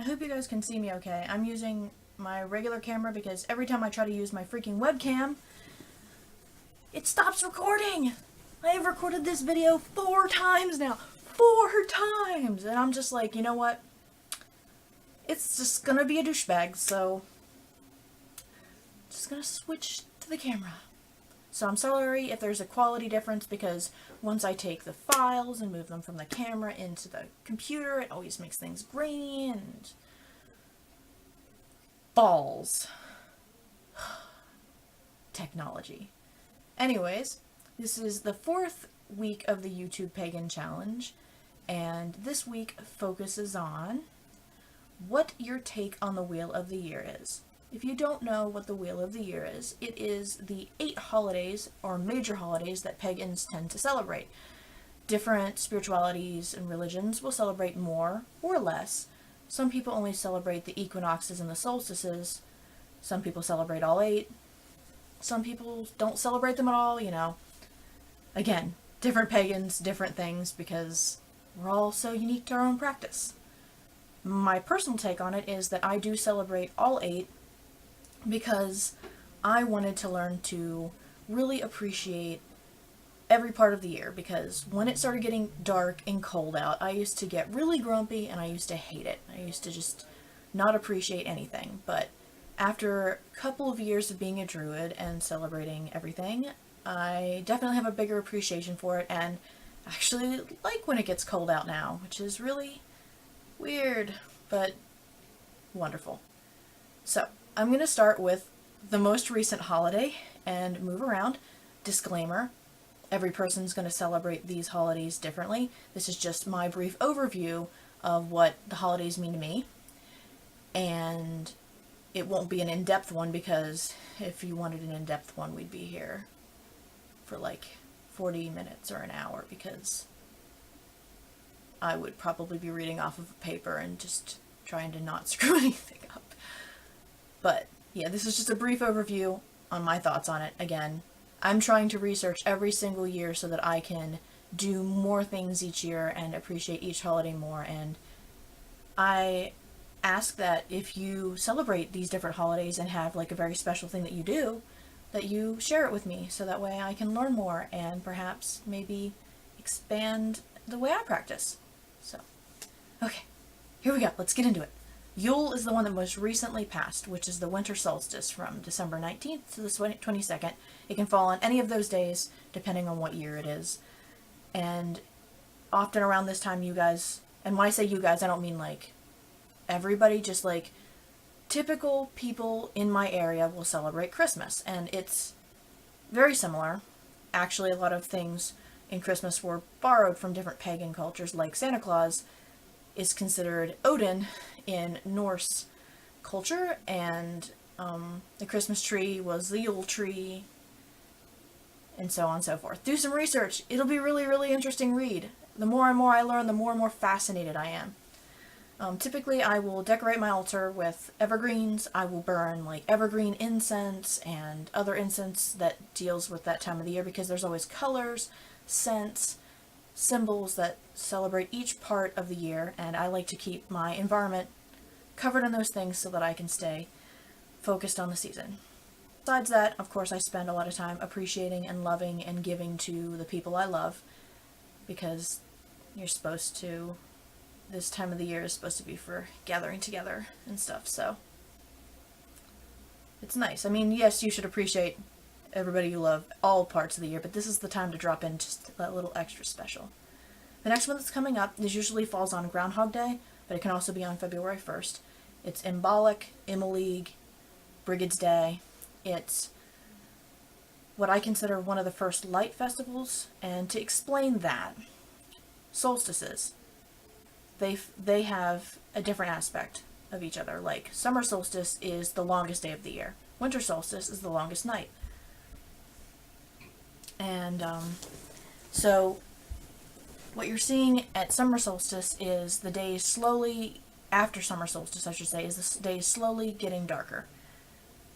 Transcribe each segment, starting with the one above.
hope you guys can see me okay. I'm using my regular camera because every time I try to use my freaking webcam, it stops recording! I have recorded this video 4 times now. 4 times! And I'm just like, you know what? It's just gonna be a douchebag, so just gonna switch to the camera. So I'm sorry if there's a quality difference, because once I take the files and move them from the camera into the computer, it always makes things grainy and balls. Technology. Anyways, this is the 4th week of the YouTube Pagan Challenge, and this week focuses on what your take on the Wheel of the Year is. If you don't know what the Wheel of the Year is, it is the 8 holidays or major holidays that pagans tend to celebrate. Different spiritualities and religions will celebrate more or less. Some people only celebrate the equinoxes and the solstices. Some people celebrate all 8. Some people don't celebrate them at all, you know. Again, different pagans, different things, because we're all so unique to our own practice. My personal take on it is that I do celebrate all 8 because I wanted to learn to really appreciate every part of the year, because when it started getting dark and cold out, I used to get really grumpy and I used to hate it. I used to just not appreciate anything. But after a couple of years of being a druid and celebrating everything, I definitely have a bigger appreciation for it, and actually like when it gets cold out now, which is really weird, but wonderful. So, I'm going to start with the most recent holiday and move around. Disclaimer, every person's going to celebrate these holidays differently. This is just my brief overview of what the holidays mean to me. And it won't be an in-depth one, because if you wanted an in-depth one, we'd be here for like 40 minutes or an hour, because I would probably be reading off of a paper and just trying to not screw anything up. But yeah, this is just a brief overview on my thoughts on it. Again, I'm trying to research every single year so that I can do more things each year and appreciate each holiday more. And I ask that if you celebrate these different holidays and have like a very special thing that you do, that you share it with me, so that way I can learn more and perhaps maybe expand the way I practice. So, okay, here we go. Let's get into it. Yule is the one that most recently passed, which is the winter solstice from December 19th to the 22nd. It can fall on any of those days, depending on what year it is. And often around this time, you guys, and when I say you guys, I don't mean like everybody, just like typical people in my area will celebrate Christmas. And it's very similar. Actually, a lot of things in Christmas were borrowed from different pagan cultures, like Santa Claus is considered Odin in Norse culture, and the Christmas tree was the Yule tree, and so on and so forth. Do some research. It'll be really, really interesting read. The more and more I learn, the more and more fascinated I am. Typically, I will decorate my altar with evergreens. I will burn like evergreen incense and other incense that deals with that time of the year, because there's always colors, scents, symbols that celebrate each part of the year, and I like to keep my environment covered in those things so that I can stay focused on the season. Besides that, of course, I spend a lot of time appreciating and loving and giving to the people I love, because you're supposed to, this time of the year is supposed to be for gathering together and stuff, so it's nice. I mean, yes, you should appreciate everybody you love all parts of the year, but this is the time to drop in just that little extra special. The next one that's coming up is usually falls on Groundhog Day, but it can also be on February 1st. It's Imbolc, Immalig, Brigade's Day. It's what I consider one of the first light festivals, and to explain that, solstices, they have a different aspect of each other. Like, summer solstice is the longest day of the year. Winter solstice is the longest night. And so what you're seeing at summer solstice is the days slowly, after summer solstice I should say, is the days slowly getting darker.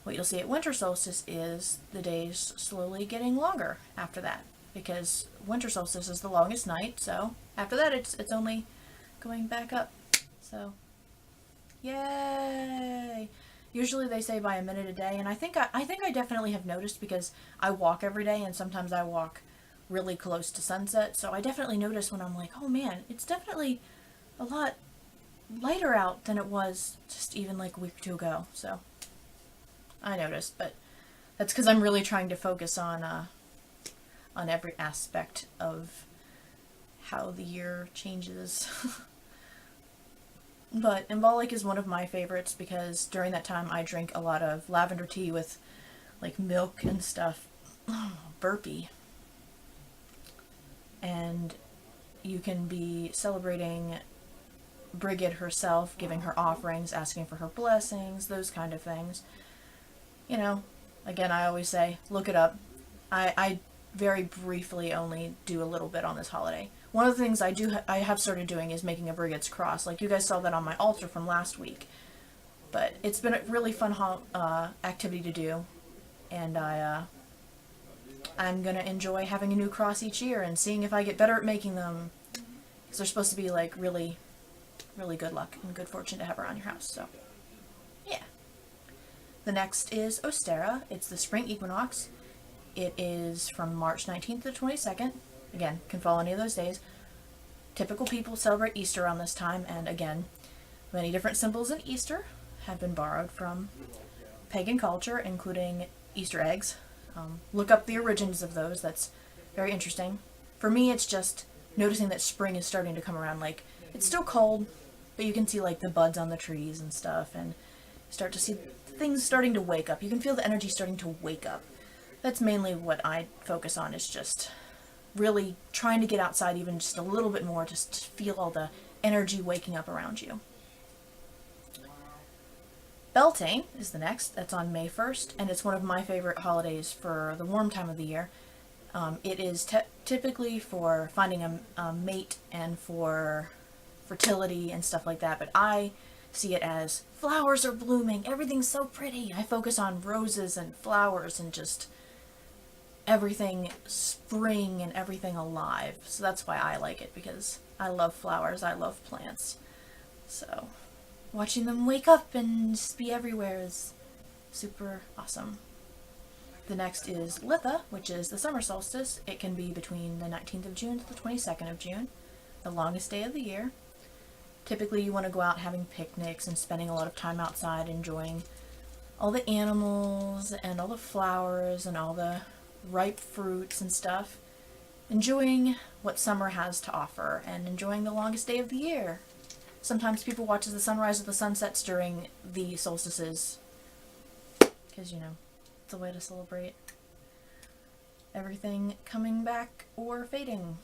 What you'll see at winter solstice is the days slowly getting longer after that, because winter solstice is the longest night, so after that it's only going back up. So Yay! Usually they say by a minute a day, and I think I definitely have noticed because I walk every day, and sometimes I walk really close to sunset, so I definitely notice when I'm like, oh man, it's definitely a lot lighter out than it was just even like a week or two ago. So I noticed, but that's because I'm really trying to focus on every aspect of how the year changes. But Embolic is one of my favorites because during that time I drink a lot of lavender tea with like milk and stuff. Oh, burpee. And you can be celebrating Brigid herself, giving her offerings, asking for her blessings, those kind of things. You know, again, I always say, look it up. I very briefly only do a little bit on this holiday. One of the things I have started doing is making a Brigid's cross. Like you guys saw that on my altar from last week. But it's been a really fun activity to do, and I'm gonna enjoy having a new cross each year and seeing if I get better at making them. Because they're supposed to be like really, really good luck and good fortune to have around your house. So, yeah. The next is Ostera. It's the spring equinox. It is from March 19th to 22nd. Again, can fall any of those days. Typical people celebrate Easter around this time, and again, many different symbols in Easter have been borrowed from pagan culture, including Easter eggs. Look up the origins of those. That's very interesting. For me, it's just noticing that spring is starting to come around. Like, it's still cold, but you can see like the buds on the trees and stuff, and start to see things starting to wake up. You can feel the energy starting to wake up. That's mainly what I focus on, is just really trying to get outside even just a little bit more, just to feel all the energy waking up around you. Beltane is the next. That's on May 1st, and it's one of my favorite holidays for the warm time of the year. It is typically for finding a mate and for fertility and stuff like that, but I see it as flowers are blooming, everything's so pretty. I focus on roses and flowers and just everything spring and everything alive. So that's why I like it, because I love flowers, I love plants. So watching them wake up and just be everywhere is super awesome. The next is Litha, which is the summer solstice. It can be between the 19th of June to the 22nd of June, the longest day of the year. Typically you want to go out having picnics and spending a lot of time outside enjoying all the animals and all the flowers and all the ripe fruits and stuff. Enjoying what summer has to offer and enjoying the longest day of the year. Sometimes people watch the sunrise or the sunsets during the solstices because, you know, it's a way to celebrate everything coming back or fading.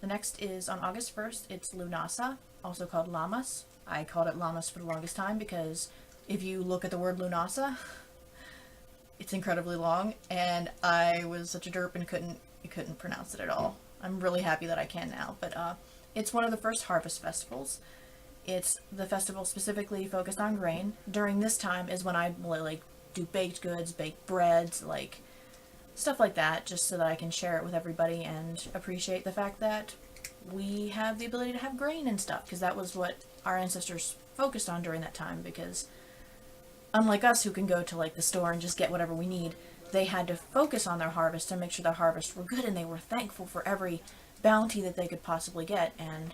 The next is on August 1st. It's Lunasa, also called Lammas. I called it Lammas for the longest time because if you look at the word Lunasa, it's incredibly long, and I was such a derp and couldn't pronounce it at all. I'm really happy that I can now, but it's one of the first harvest festivals. It's the festival specifically focused on grain. During this time is when I like do baked goods, baked breads, like stuff like that, just so that I can share it with everybody and appreciate the fact that we have the ability to have grain and stuff, because that was what our ancestors focused on during that time, because unlike us who can go to like the store and just get whatever we need, they had to focus on their harvest to make sure their harvests were good, and they were thankful for every bounty that they could possibly get. And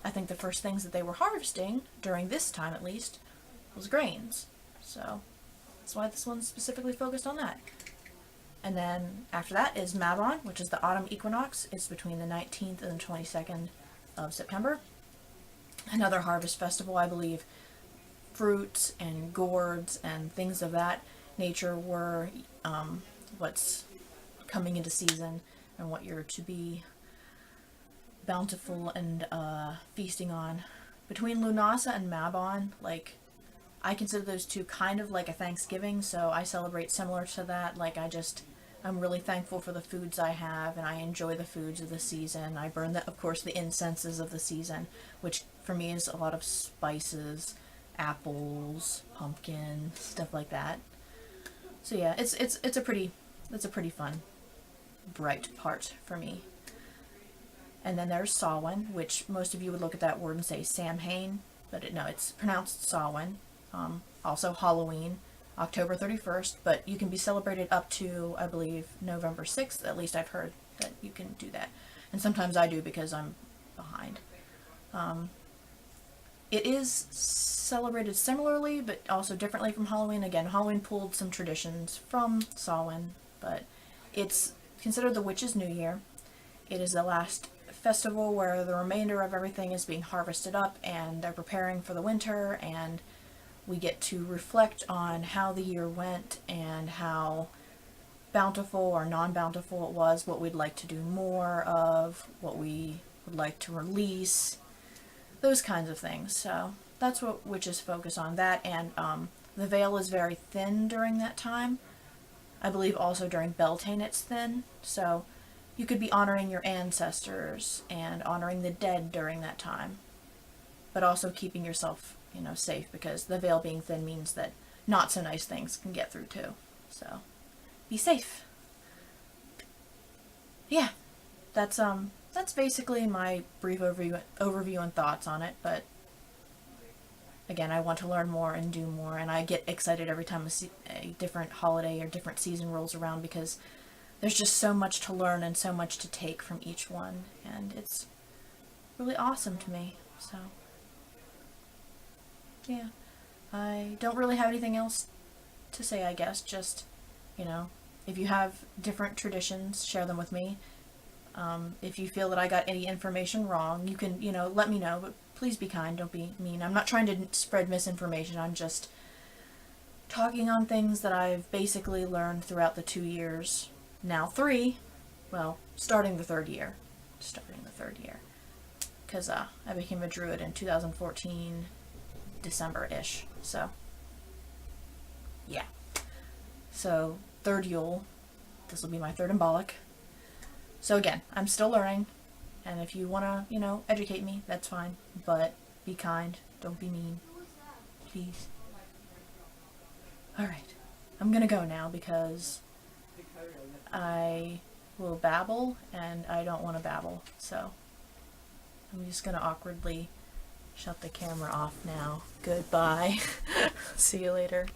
I think the first things that they were harvesting, during this time at least, was grains. So that's why this one's specifically focused on that. And then after that is Mabon, which is the autumn equinox. It's between the 19th and the 22nd of September. Another harvest festival, I believe. Fruits and gourds and things of that nature were what's coming into season and what you're to be bountiful and feasting on. Between Lunasa and Mabon, like, I consider those two kind of like a Thanksgiving, so I celebrate similar to that. Like, I'm really thankful for the foods I have, and I enjoy the foods of the season. I burn, of course, the incenses of the season, which for me is a lot of spices, apples, pumpkin, stuff like that. So yeah, it's a pretty fun, bright part for me. And then there's Samhain, which most of you would look at that word and say Samhain, but no, it's pronounced Samhain. Also Halloween, October 31st, but you can be celebrated up to, I believe, November 6th. At least I've heard that you can do that. And sometimes I do because I'm behind. It is celebrated similarly, but also differently from Halloween. Again, Halloween pulled some traditions from Samhain, but it's considered the Witch's New Year. It is the last festival where the remainder of everything is being harvested up and they're preparing for the winter, and we get to reflect on how the year went and how bountiful or non-bountiful it was, what we'd like to do more of, what we would like to release, those kinds of things. So that's what witches focus on, that, and the veil is very thin during that time. I believe also during Beltane it's thin, so you could be honoring your ancestors and honoring the dead during that time, but also keeping yourself, safe, because the veil being thin means that not so nice things can get through too. So be safe. Yeah, that's basically my brief overview and thoughts on it, but again, I want to learn more and do more, and I get excited every time a different holiday or different season rolls around, because there's just so much to learn and so much to take from each one, and it's really awesome to me. So yeah, I don't really have anything else to say, I guess. Just, if you have different traditions, share them with me. If you feel that I got any information wrong, you can, let me know, but please be kind, don't be mean. I'm not trying to spread misinformation, I'm just talking on things that I've basically learned throughout the 2 years, now 3, well, starting the third year, because I became a druid in 2014, December-ish, so, yeah. So, third Yule, this will be my third embolic. So again, I'm still learning, and if you want to, educate me, that's fine, but be kind, don't be mean, please. Alright, I'm gonna go now because I will babble, and I don't want to babble, so I'm just gonna awkwardly shut the camera off now. Goodbye. See you later.